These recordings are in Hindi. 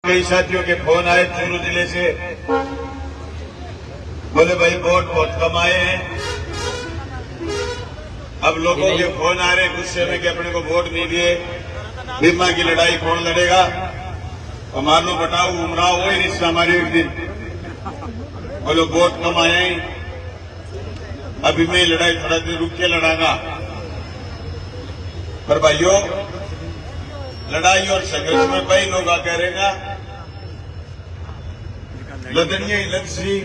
कई साथियों के फोन आए चूरू जिले से, बोले भाई वोट बहुत कम आए हैं। अब लोगों के फोन आ रहे गुस्से में कि अपने को वोट नहीं दिए, बीमा की लड़ाई कौन लड़ेगा। तो मान लो बताओ उमराव हो ही रिश्ता हमारे एक दिन, बोलो वोट कम आए हैं, अभी मैं लड़ाई थोड़ा देर रुक के लड़ागा। पर भाइयों, लड़ाई और संघर्ष में कई लोग आ करेगा लड़निया ही लड़सी,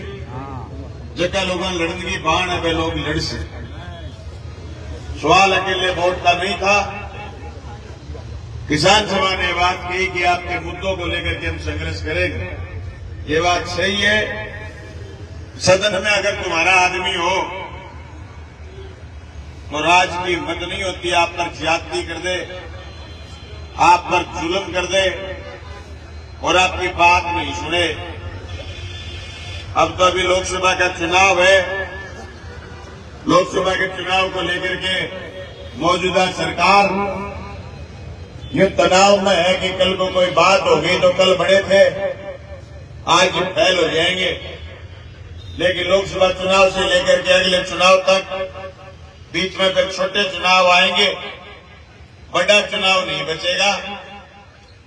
जगह लोगों लड़ने की बाण है वे लोग लड़से। सवाल अकेले वोट का नहीं था। किसान सभा ने बात की कि आपके मुद्दों को लेकर के हम संघर्ष करेंगे, ये बात सही है। सदन में अगर तुम्हारा आदमी हो तो राज की हिम्मत नहीं होती आप पर ज्यादती कर दे, आप पर जुल्म कर दे और आपकी बात नहीं सुने। अब तो अभी लोकसभा का चुनाव है, लोकसभा के चुनाव को लेकर के मौजूदा सरकार ये तनाव में है कि कल को कोई बात हो गई तो कल बड़े थे आज फैल हो जाएंगे। लेकिन लोकसभा चुनाव से लेकर के अगले चुनाव तक बीच में फिर छोटे चुनाव आएंगे, बड़ा चुनाव नहीं बचेगा।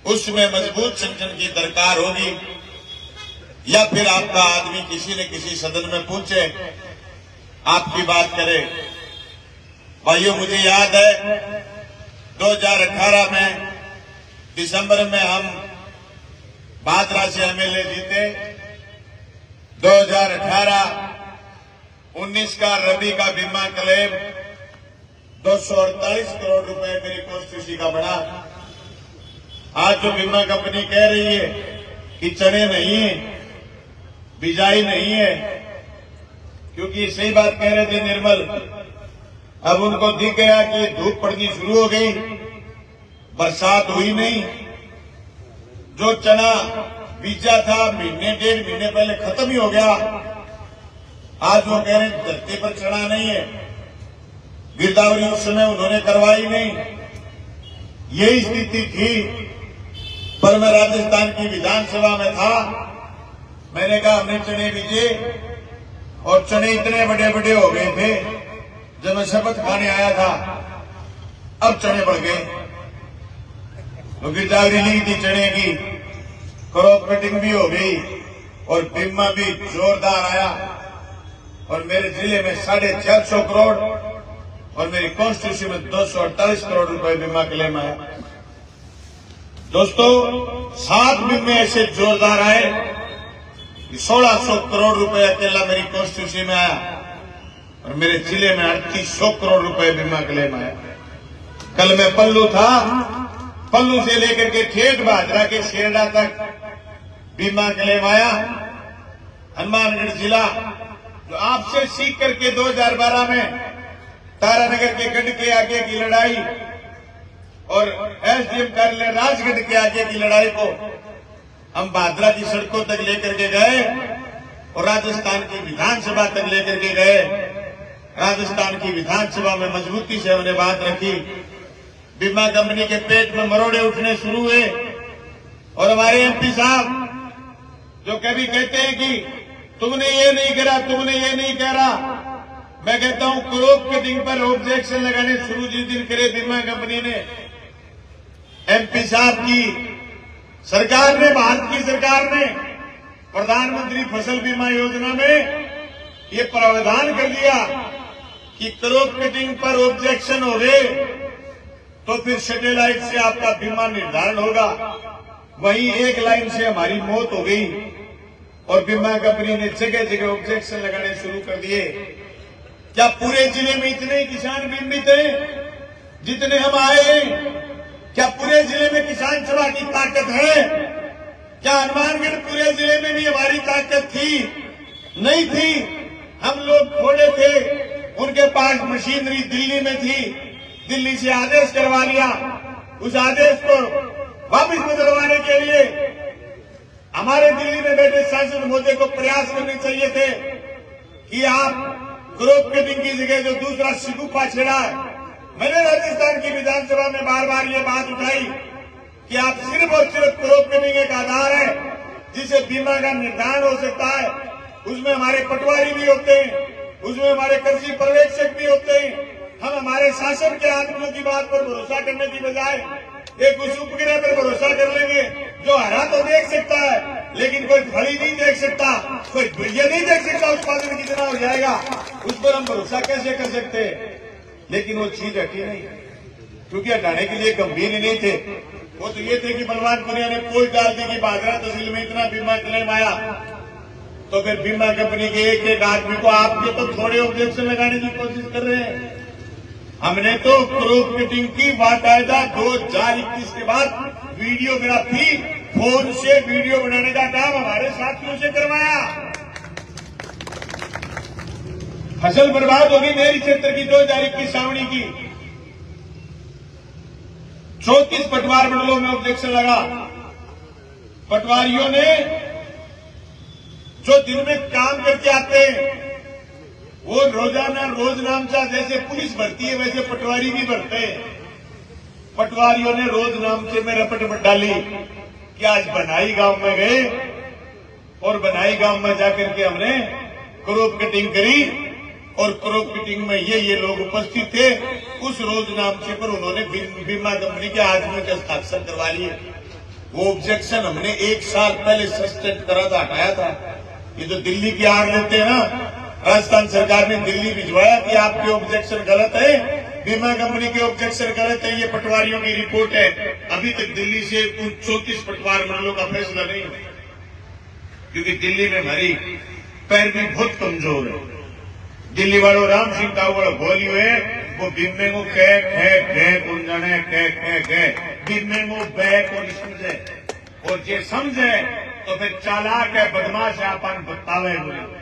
उसमें मजबूत संगठन की दरकार होगी, या फिर आपका आदमी किसी न किसी सदन में पूछे, आपकी बात करे। भाइयों, मुझे याद है 2018 में दिसंबर में हम भादरा से एमएलए जीते। 2018-19 का रबी का बीमा क्लेम 248 करोड़ रुपए मेरी कॉन्स्टिट्यूंसी का बना। आज जो बीमा कंपनी कह रही है कि चने नहीं है, बिजाई नहीं है, क्योंकि सही बात कह रहे थे निर्मल, अब उनको दिख गया कि धूप पड़नी शुरू हो गई, बरसात हुई नहीं। जो चना बीजा था महीने डेढ़ महीने पहले खत्म ही हो गया। आज वो कह रहे धरती पर चना नहीं है, गिरदावरी उस समय उन्होंने करवाई नहीं। यही स्थिति थी। पर मैं राजस्थान की विधानसभा में था, मैंने कहा हमने चने बीजे और चने इतने बड़े बड़े हो गए थे जब मैं शपथ खाने आया था, अब चने बढ़ गए। तो गिरदावरी ली थी चने की, क्रॉप कटिंग भी हो गई और बीमा भी जोरदार आया और मेरे जिले में 450 करोड़ और मेरी कॉन्स्टिट्यूंसी में 248 करोड़ रुपए बीमा क्लेम आया। दोस्तों, 7 बीमे ऐसे जोरदार आए कि 1600 करोड़ रुपए अकेला मेरी कॉन्स्टिट्यूंसी में आया और मेरे जिले में 3800 करोड़ रुपए बीमा क्लेम आया। कल मैं पल्लू था, पल्लू से लेकर के ठेठ भादरा के शेरडा तक बीमा क्लेम आया। हनुमानगढ़ जिला जो आपसे सीख करके 2012 में तारानगर के गढ़ के आगे की लड़ाई और एसडीएम कार्यालय राजगढ़ के आगे की लड़ाई को हम भादरा की सड़कों तक लेकर के गए और राजस्थान की विधानसभा तक लेकर के गए। राजस्थान की विधानसभा में मजबूती से हमने बात रखी। बीमा कंपनी के पेट में मरोड़े उठने शुरू हुए और हमारे एमपी साहब जो कभी कहते हैं कि तुमने ये नहीं करा, तुमने ये नहीं करा, मैं कहता हूं क्रॉप कटिंग पर ऑब्जेक्शन लगाने शुरू जिस दिन करे बीमा कंपनी ने, एमपी साहब की सरकार ने, भारत की सरकार ने प्रधानमंत्री फसल बीमा योजना में ये प्रावधान कर दिया कि क्रॉप कटिंग पर ऑब्जेक्शन हो गए तो फिर सैटेलाइट से आपका बीमा निर्धारण होगा। वहीं एक लाइन से हमारी मौत हो गई और बीमा कंपनी ने जगह जगह ऑब्जेक्शन लगाने शुरू कर दिए। क्या पूरे जिले में इतने ही किसान बीमित हैं जितने हम आए हैं? क्या पूरे जिले में किसान सभा की ताकत है? क्या हनुमानगढ़ पूरे जिले में भी हमारी ताकत थी? नहीं थी। हम लोग थोड़े थे, उनके पास मशीनरी दिल्ली में थी, दिल्ली से आदेश करवा लिया। उस आदेश को वापस बदलवाने के लिए हमारे दिल्ली में बैठे सांसद महोदय को प्रयास करने चाहिए थे कि आप क्रॉप कटिंग की जगह जो दूसरा शिगुफा छेड़ा है। मैंने राजस्थान की विधानसभा में बार बार ये बात उठाई कि आप सिर्फ और सिर्फ क्रॉप कटिंग एक आधार है, जिससे बीमा का निर्धारण हो सकता है, उसमें हमारे पटवारी भी होते हैं, उसमें हमारे कृषि पर्यवेक्षक भी होते हैं। हम हमारे शासन के आंकड़ों की बात पर भरोसा करने की बजाय एक उस उपग्रह पर भरोसा कर लेंगे जो हरा तो देख सकता है लेकिन कोई फली नहीं देख सकता, कोई ये नहीं देख सकता उत्पादन कितना हो जाएगा, उस पर हम भरोसा कैसे कर सकते हैं। लेकिन वो चीज हटी नहीं, क्योंकि हटाने के लिए गंभीर नहीं थे। वो तो ये थे कि बलवान पुनिया ने पोस्ट डाल दी कि बागरा तहसील में इतना बीमा क्लेम आया, तो फिर बीमा कंपनी के एक एक आदमी को आपके तो थोड़े ऑब्जेक्शन लगाने की कोशिश कर रहे हैं। हमने तो क्रॉप कटिंग की बाकायदा 2021 के बाद वीडियोग्राफी, फोन से वीडियो बनाने का काम हमारे साथियों से करवाया। फसल बर्बाद होगी मेरी क्षेत्र की 2021 सावणी की 34 पटवार मंडलों में ऑब्जेक्शन लगा। पटवारियों ने जो दिन में काम करके आते हैं वो रोजाना रोज नामचा, जैसे पुलिस भरती है वैसे पटवारी भी भरते हैं। पटवारियों ने रोज नामचे में रपट डाली कि आज बनाई गांव में गए और बनाई गांव में जाकर के हमने क्रॉप कटिंग करी और क्रॉप कटिंग में ये लोग उपस्थित थे। उस रोज नामचे पर उन्होंने बीमा कंपनी के आदमी के हस्ताक्षर करवा लिए। वो ऑब्जेक्शन हमने 1 साल पहले सस्पेंड करा था, हटाया था। ये जो दिल्ली की आड़ लेते हैं ना, राजस्थान सरकार ने दिल्ली भिजवाया कि आपके ऑब्जेक्शन गलत है, बीमा कंपनी के ऑब्जेक्शन गलत है, ये पटवारियों की रिपोर्ट है। अभी तक दिल्ली से उन 34 पटवार मंडलों का फैसला नहीं, क्योंकि दिल्ली में हमारी पैरवी बहुत कमजोर है। दिल्ली वालों राम सिंह का बड़ा बोली हुए वो बीमे को कौन जाने बीमे को बैक को नहीं समझे, और जे समझे तो फिर चालाक है, बदमाश है, अपन बतावे बोले।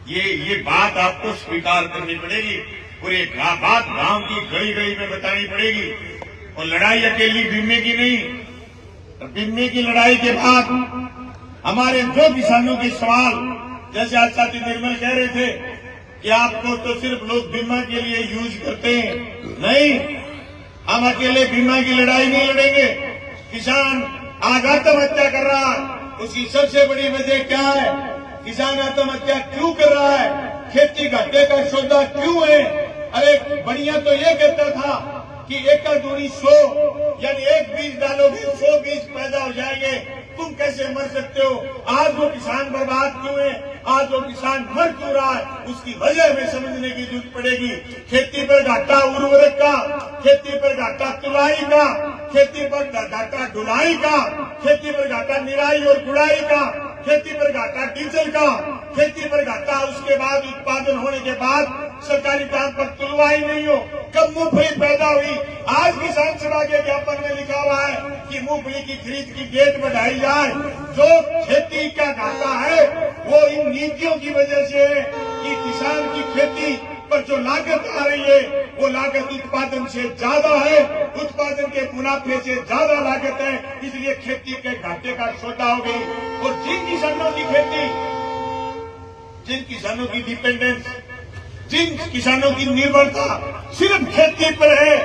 ये बात आपको स्वीकार करनी पड़ेगी और ये बात गांव की गली गली में बतानी पड़ेगी। और लड़ाई अकेली बीमे की नहीं, बीमे की लड़ाई के बाद हमारे जो किसानों के सवाल, जैसे आज साथी निर्मल कह रहे थे कि आपको तो सिर्फ लोग बीमा के लिए यूज करते हैं, नहीं, हम अकेले बीमा की लड़ाई नहीं लड़ेंगे। किसान आज आत्महत्या कर रहा है, उसकी सबसे बड़ी वजह क्या है? किसान आत्महत्या क्यों कर रहा है? खेती घाटे का सौदा क्यों है? अरे बढ़िया तो ये कहता था कि 1 दूनी 100, यानी एक बीज डालोगे 100 बीज पैदा हो जाएंगे, तुम कैसे मर सकते हो? आज वो किसान बर्बाद क्यों है? आज वो किसान मर क्यों रहा है? उसकी वजह हमें समझने की जरूरत पड़ेगी। खेती पर घाटा उर्वरक का, खेती पर घाटा तुलाई का, खेती पर घाटा ढुलाई का, खेती पर घाटा निराई और गुड़ाई का, खेती पर घाटा डीजल का, खेती पर घाटा उसके बाद उत्पादन होने के बाद सरकारी काम पर तुलवाई नहीं हो, कब मूंगफली पैदा हुई। आज किसान सभा के ज्ञापन में लिखा हुआ है कि मूंगफली की खरीद की डेट बढ़ाई जाए। जो खेती का घाटा है वो इन नीतियों की वजह से है कि किसान की खेती पर जो लागत आ रही है वो लागत उत्पादन से ज्यादा है, उत्पादन के मुनाफे से ज्यादा लागत है, इसलिए खेती के घाटे का सौदा हो गई। और जिन किसानों की खेती, जिन किसानों की डिपेंडेंस, जिन किसानों की निर्भरता सिर्फ खेती पर है,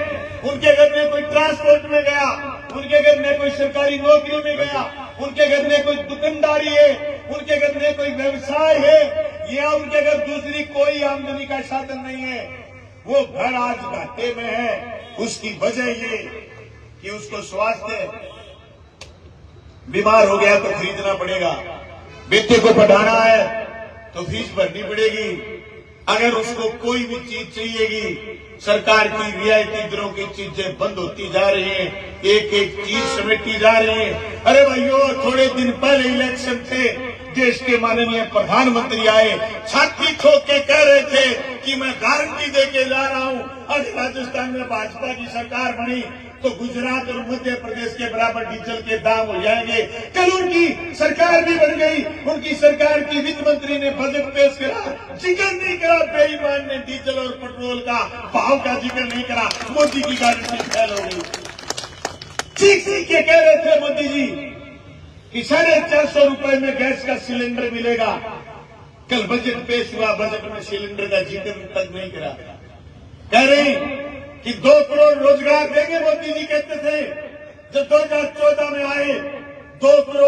उनके घर में कोई ट्रांसपोर्ट में गया, उनके घर में कोई सरकारी नौकरी में गया, उनके घर में कोई दुकानदारी है, उनके घर में कोई व्यवसाय है, या उनके घर दूसरी कोई आमदनी का साधन नहीं है, वो घर आज घाटे में है। उसकी वजह ये कि उसको स्वास्थ्य, बीमार हो गया तो खरीदना पड़ेगा, बेटे को पढ़ाना है तो फीस भरनी पड़ेगी, अगर उसको कोई भी चीज चाहिएगी, सरकार की रियायती दरों की चीजें बंद होती जा रही हैं, एक एक चीज समेटी जा रही है। अरे भाइयों, थोड़े दिन पहले इलेक्शन थे, देश के माननीय प्रधानमंत्री आए, छाती ठोक के कह रहे थे कि मैं गारंटी देके जा रहा हूं, अगर राजस्थान में भाजपा की सरकार बनी तो गुजरात और मध्य प्रदेश के बराबर डीजल के दाम हो जाएंगे। कल उनकी सरकार भी बन गई, उनकी सरकार की वित्त मंत्री ने बजट पेश करा, जिक्र नहीं करा बेईमान ने डीजल और पेट्रोल का भाव का जिक्र नहीं करा, मोदी की गारंटी फेल हो गई। चीख चीख के कह रहे थे मोदी जी कि 450 रुपए में गैस का सिलेंडर मिलेगा। कल बजट पेश हुआ, बजट में सिलेंडर का जिक्र तक नहीं करा। कह रहे कि 2 करोड़ रोजगार देंगे, मोदी जी कहते थे। जब 2014 में आए 2 करोड़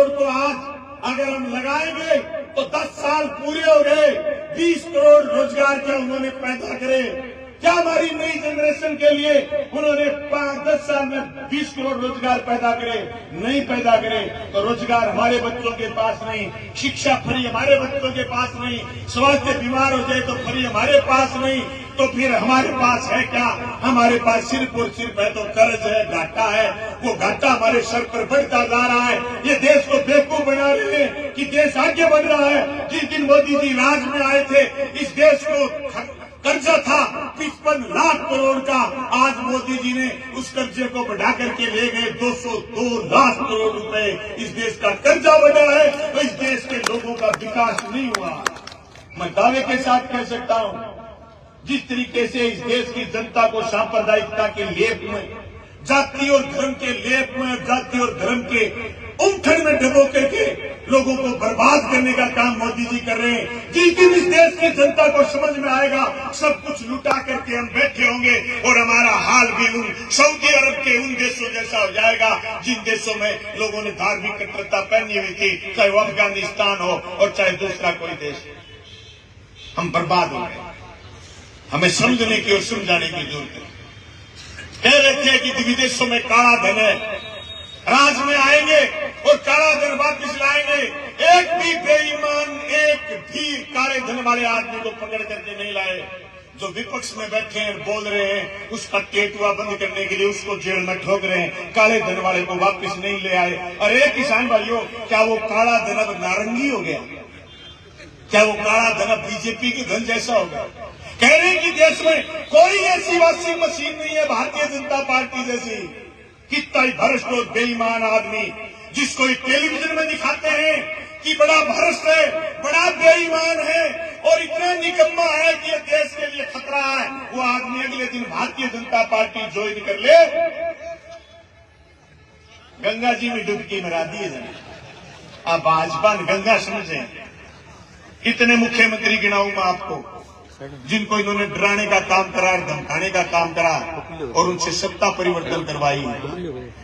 साल पूरे हो गए, 20 करोड़ रोजगार क्या उन्होंने पैदा करे? क्या हमारी नई जनरेशन के लिए उन्होंने 5-10 साल में 20 करोड़ रोजगार पैदा करे? नहीं पैदा करे। तो रोजगार हमारे बच्चों के पास नहीं, शिक्षा फ्री हमारे बच्चों के पास नहीं, स्वास्थ्य बीमार हो जाए तो फ्री हमारे पास नहीं, तो फिर हमारे पास है क्या? हमारे पास सिर्फ और सिर्फ है तो कर्ज है, घाटा है। वो घाटा हमारे सर पर बढ़ता जा रहा है। ये देश को बेवकूफ बना रहे हैं कि देश आगे बढ़ रहा है। जिस दिन मोदी जी राज में आए थे, इस देश को कर्जा था 55 लाख करोड़ का। आज मोदी जी ने उस कर्जे को बढ़ा करके ले गए 202 लाख करोड़ रुपए। इस देश का कर्जा बढ़ा है तो इस देश के लोगों का विकास नहीं हुआ। मैं दावे के साथ कह सकता हूं, जिस तरीके से इस देश की जनता को सांप्रदायिकता के लेप में, जाति और धर्म के लेप में, जाति और धर्म के उम्फन में डबो करके लोगों को बर्बाद करने का काम मोदी जी कर रहे हैं। जिस दिन इस देश की जनता को समझ में आएगा, सब कुछ लुटा करके हम बैठे होंगे और हमारा हाल भी उन सऊदी अरब के उन देशों जैसा हो जाएगा जिन देशों में लोगों ने धार्मिक कट्टरता पहनी हुई थी, चाहे वो अफगानिस्तान हो और चाहे दूसरा कोई देश। हम बर्बाद हो गए। हमें समझने की और समझाने की जरूरत है। कह रहे थे कि विदेशों में काला धन है, राज में आएंगे और काला धन वापिस लाएंगे। एक भी बेईमान, एक भी काले धन वाले आदमी को पकड़ करके नहीं लाए। जो विपक्ष में बैठे हैं बोल रहे हैं, उसका टेटुआ बंद करने के लिए उसको जेल में ठोक रहे हैं, काले धन वाले को वापिस नहीं ले आए। अरे किसान भाइयों, क्या वो काला धन अब नारंगी हो गया? क्या वो काला धन बीजेपी के धन जैसा होगा? कह रहे हैं कि देश में कोई ऐसी वॉशिंग मशीन नहीं है भारतीय जनता पार्टी जैसी। कितना ही भ्रष्ट और बेईमान आदमी, जिसको टेलीविजन में दिखाते हैं कि बड़ा भ्रष्ट है, बड़ा बेईमान है और इतना निकम्मा है कि ये देश के लिए खतरा है, वो आदमी अगले दिन भारतीय जनता पार्टी ज्वाइन कर ले, गंगा जी में डुबकी मरा दिए जाए। आप भाजपा गंगा समझे। कितने मुख्यमंत्री गिनाऊं मैं आपको जिनको इन्होंने डराने का काम करा, धमकाने का काम करा और उनसे सत्ता परिवर्तन करवाई।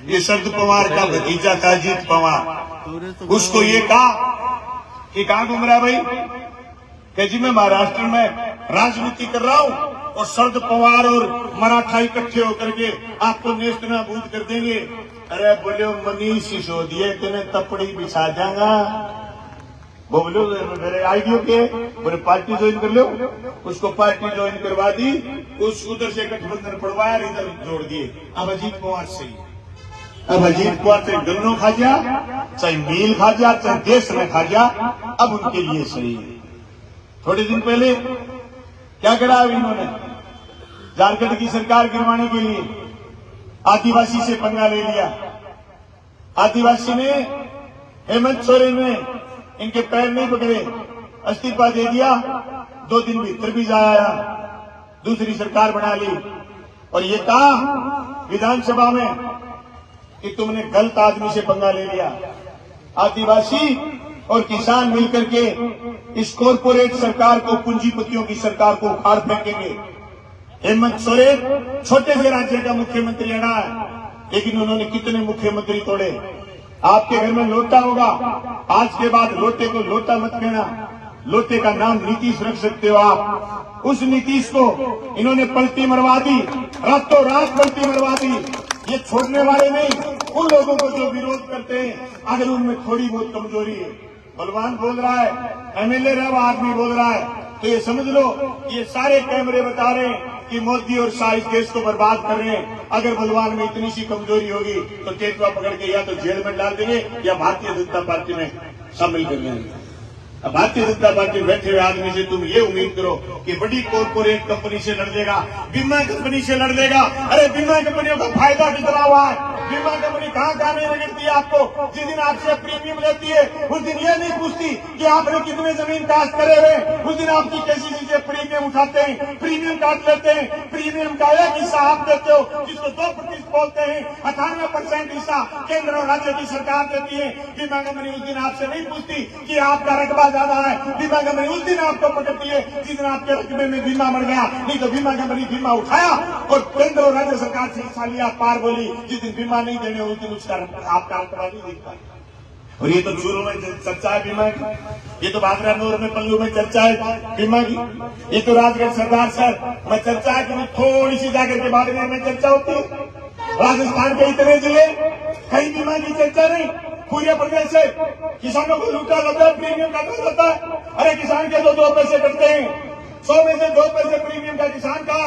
ये शरद पवार का भतीजा था अजीत पवार, उसको ये कहा कि कहां घूम रहा भाई? कि जी मैं महाराष्ट्र में राजनीति कर रहा हूं और शरद पवार और मराठा इकट्ठे होकर के आपको नेस्त नाबूद कर देंगे। अरे बोले मनीष सिसोदिया तेने तपड़ी बिछा जाएगा। वो बोलो मेरे आईडियो के बोले पार्टी ज्वाइन कर लो। उसको पार्टी ज्वाइन करवा दी, उस उधर से गठबंधन पड़वाया, इधर जोड़ दिए। अब अजीत पवार से, अब अजीत पवार से गन्नों खा जा, चाहे मील खा जा, चाहे देश में खा जा, अब उनके लिए सही है। थोड़े दिन पहले क्या करा इन्होंने? झारखंड की सरकार गिरवाने के लिए आदिवासी से पंगा ले लिया। आदिवासी ने, हेमंत सोरेन ने इनके पैर नहीं पकड़े, इस्तीफा दे दिया। 2 दिन भीतर भी आया, दूसरी सरकार बना ली और ये कहा विधानसभा में कि तुमने गलत आदमी से पंगा ले लिया। आदिवासी और किसान मिलकर के इस कॉरपोरेट सरकार को, पूंजीपतियों की सरकार को उखाड़ फेंकेंगे। हेमंत सोरेन छोटे से राज्य का मुख्यमंत्री रहा है, लेकिन उन्होंने कितने मुख्यमंत्री तोड़े। आपके घर में लोटा होगा, आज के बाद लोटे को लोटा मत कहना, लोटे का नाम नीतीश रख सकते हो आप। उस नीतीश को इन्होंने पलटी मरवा दी, रातों रात पलटी मरवा दी। ये छोड़ने वाले नहीं, उन लोगों को जो विरोध करते हैं, अगर उनमें थोड़ी बहुत कमजोरी है। बलवान बोल रहा है, एमएलए रहा आदमी बोल रहा है, तो ये समझ लो ये सारे कैमरे बता रहे हैं कि मोदी और शाह इस देश को बर्बाद कर रहे हैं। अगर बलवान में इतनी सी कमजोरी होगी तो टेटुआ पकड़ के या तो जेल में डाल देंगे या भारतीय जनता पार्टी में शामिल कर लेंगे। अब भारतीय जनता पार्टी बैठे हुए आदमी से तुम ये उम्मीद करो कि बड़ी कॉर्पोरेट कंपनी से लड़ लेगा, बीमा कंपनी से लड़ लेगा। अरे बीमा कंपनियों का फायदा कितना हुआ है? बीमा कंपनी कहाँ नहीं रगड़ती है आपको? जिस दिन आपसे प्रीमियम लेती है उस दिन ये नहीं पूछती कि आपने कितने जमीन कास्ट करे हुए, उस दिन आपकी कैसी चीजें प्रीमियम उठाते हैं, प्रीमियम काट लेते हैं। प्रीमियम का एक हिस्सा आप देते हो जिसको 2% बोलते हैं, 98% हिस्सा केंद्र और राज्य की सरकार देती है। बीमा कंपनी उस दिन आपसे नहीं पूछती कि आपका रकबा ज्यादा है, बीमा कंपनी उस दिन आपको पकड़ती है जिस दिन आपके रकबे में बीमा मर गया। नहीं तो बीमा कंपनी बीमा उठाया और केंद्र और राज्य सरकार से हिस्सा लिया, पार बोली। जिस दिन बीमा नहीं देने उस दिन उसका आपका रकबा नहीं दिखता। और ये तो चूरों में चर्चा है बीमा की, ये तो भादरा नूर में पल्लू में चर्चा है बीमा की, ये तो राजगढ़ सरदार सर में चर्चा है कि थोड़ी सी जाकर के बाड़मेर में चर्चा होती है। राजस्थान के इतने जिले कहीं बीमा की चर्चा नहीं। पूरे प्रदेश से किसानों को लूटा जाता है, प्रीमियम काटा जाता है। अरे किसान के तो 2 पैसे कटते हैं, 100 में से 2 पैसे प्रीमियम का किसान का,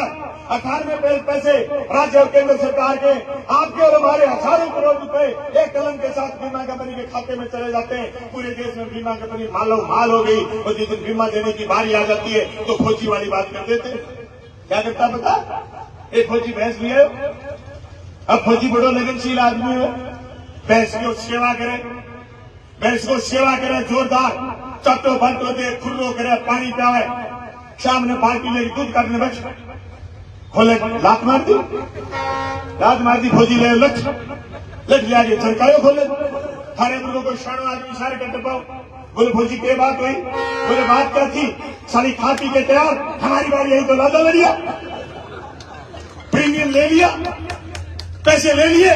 98 पैसे राज्य और केंद्र सरकार के, आपके और हमारे हजारों करोड़ रुपए एक कलम के साथ बीमा कंपनी के खाते में चले जाते हैं। पूरे देश में बीमा कंपनी मालो माल हो गई, और जिस दिन बीमा देने की बारी आ जाती है तो फौजी वाली बात कर देते। क्या करता पता? एक फौजी भैंस भी है, अब फौजी बड़ो लगनशील आदमी है, भैंस की सेवा करे, भैंस को सेवा करे जोरदार, चट्टो बंटो दे, खुर्रो करे, पानी पियावे, शाम ने बाल्टी में दूध काटने बच खोले, लात मार दी फौजी ले लठ ले आगे चरकायो खोले, थारे मुर्गों को शाणो आदमी इशारे करते पाओ। बोले फौजी क्या बात हुई? बोले बात क्या थी? सारी खा पी के तैयार, हमारी बारी आई तो लादा ले लिया, प्रीमियम ले लिया, पैसे ले लिए,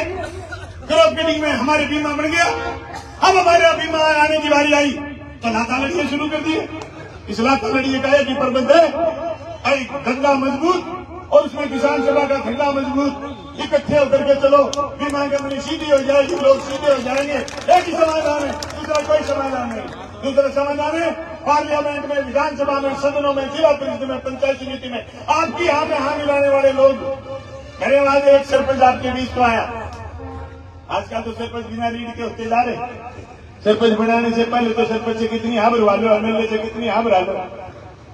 क्रॉप कटिंग में हमारे बीमा बन गया। अब हमारे बीमा आने की बारी आई तो लाता लड़िए शुरू कर दिए। इस लाता लड़िए का एक ही प्रबंध है, धंधा मजबूत और उसमें किसान सभा का धंधा मजबूत, इकट्ठे होकर के चलो, बीमा कंपनी सीधी हो जाएगी, लोग सीधे हो जाएंगे। एक ही समाधान है, दूसरा कोई समाधान नहीं। दूसरा समाधान है पार्लियामेंट में, विधानसभा में, सदनों में, जिला परिषद में, पंचायत समिति में आपकी यहाँ पे हाँ मिलाने वाले लोग। मेरे वहां एक सरपंच आपके बीच तो आया, आजकल तो सरपंच बिना रीढ़ के होते जा रहे। सरपंच बनाने से पहले तो सरपंच से कितनी हाबर वालो, एमएलए से कितनी हाबर वालो,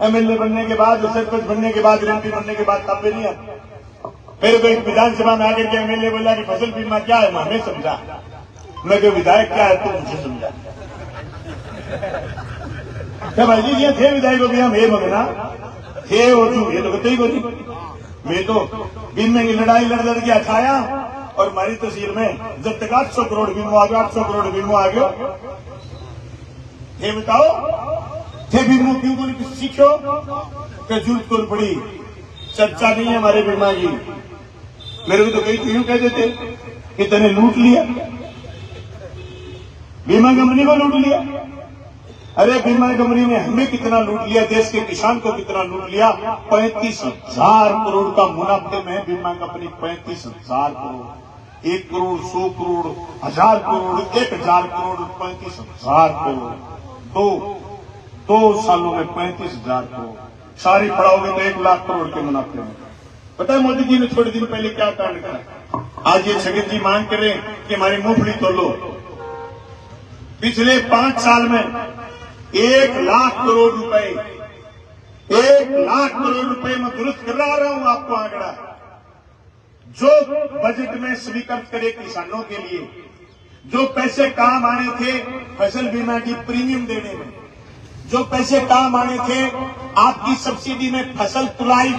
एमएलए बनने के बाद, सरपंच बनने के बाद, एमपी बनने के बाद तब नहीं आता। मेरे को एक विधानसभा में आकर के एमएलए बोला कि फसल बीमा क्या है, हमें समझा। मैं जो विधायक क्या है तो मुझे समझा। क्या भाई जी ये थे विधायक हो गया, मैं मगना थे वो तू ये तो ही बोली। मैं तो बीमे की लड़ाई लड़ के खाया, और हमारी तस्वीर में जब तक 800 करोड़ बीमो आ गया, 800 करोड़ बीमो आ गया। ये बताओ थे बीमो क्यों बोली? सीखो कि जरूरत को पड़ी, चर्चा नहीं है हमारे बीमा की। मेरे को तो कई क्यों कह देते कि तने लूट लिया, बीमा कंपनी को लूट लिया। अरे बीमा कंपनी ने हमें कितना लूट लिया, देश के किसान को कितना लूट लिया। 35,000 करोड़ का मुनाफे में बीमा कंपनी, 35,000 करोड़, 1 करोड़, 100 करोड़, 1000 करोड़, 1000 करोड़, 35,000 करोड़, दो सालों में 35,000 करोड़, सारी पड़ाओगे तो 1 लाख करोड़ के मुनाफे में। पता है मोदी जी ने थोड़े दिन पहले क्या कांड करा? आज ये छगन जी मांग कर रहे कि हमारी मूंगफली तोलो। पिछले 5 साल में 1 लाख करोड़ रुपए, 1 लाख करोड़ रुपए में दुरुस्त करा रहा हूं आपको आंकड़ा, जो बजट में स्वीकृत करे किसानों के लिए, जो पैसे काम आने थे फसल बीमा की प्रीमियम देने में, जो पैसे काम आने थे आपकी सब्सिडी में फसल तुलाई,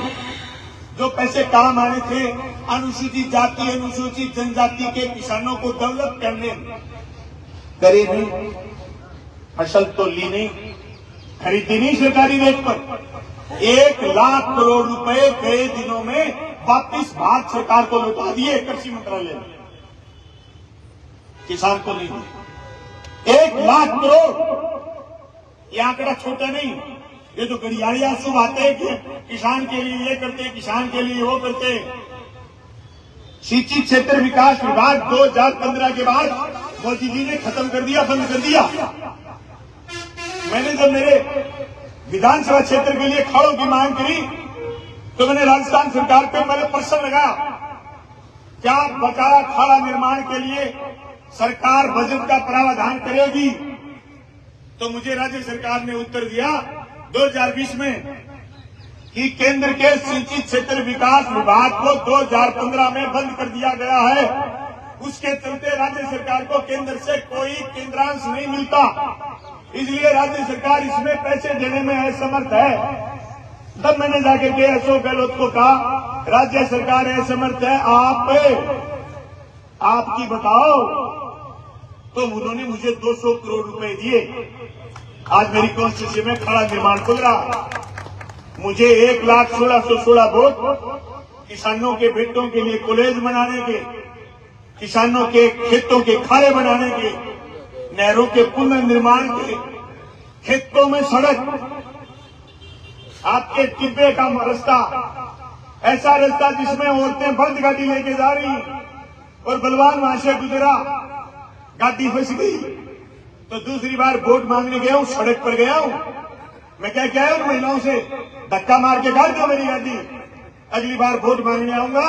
जो पैसे काम आने थे अनुसूचित जाति, अनुसूचित जनजाति के किसानों को डेवलप करने में, करे नहीं। फसल तो ली नहीं, खरीदी नहीं सरकारी रेट पर। 1 लाख करोड़ रुपए गए दिनों में वापिस भारत सरकार को लौटा दिए कृषि मंत्रालय ने, किसान को नहीं दिए। 1 लाख करोड़, ये आंकड़ा छोटा नहीं। ये तो गड़ियाड़िया शुभ आते हैं कि किसान के लिए ये करते, किसान के लिए वो करते। सिंचित क्षेत्र विकास विभाग 2015 के बाद मोदी जी ने खत्म कर दिया, बंद कर दिया। मैंने जब मेरे विधानसभा क्षेत्र के लिए खाड़ों की मांग करी तो मैंने राजस्थान सरकार पे मैंने प्रश्न लगाया, क्या बकाया खाड़ा निर्माण के लिए सरकार बजट का प्रावधान करेगी? तो मुझे राज्य सरकार ने उत्तर दिया 2020 में कि केंद्र के सिंचित क्षेत्र विकास विभाग को 2015 में बंद कर दिया गया है। उसके चलते राज्य सरकार को केंद्र से कोई केंद्रांश नहीं मिलता, इसलिए राज्य सरकार इसमें पैसे देने में असमर्थ है। तब मैंने जाकर के अशोक गहलोत को कहा, राज्य सरकार असमर्थ है, आपकी बताओ। तो उन्होंने मुझे 200 करोड़ रुपए दिए। आज मेरी कॉन्स्टिट्यूंसी में खाड़ा निर्माण खुल रहा। मुझे 1,16,16 वोट किसानों के बेटों के लिए कॉलेज बनाने के, किसानों के खेतों के खाड़े बनाने के, नहरों के पुनर्निर्माण के, खेतों में सड़क, आपके टिब्बे का रास्ता, ऐसा रास्ता जिसमें औरतें बंद गाड़ी लेके जा रही और बलवान वहां से गुजरा, गाड़ी फंस गई। तो दूसरी बार वोट मांगने गया हूं, सड़क पर गया हूं, मैं क्या उन महिलाओं से, धक्का मार के काट दो मेरी गाड़ी, अगली बार वोट मांगने आऊंगा।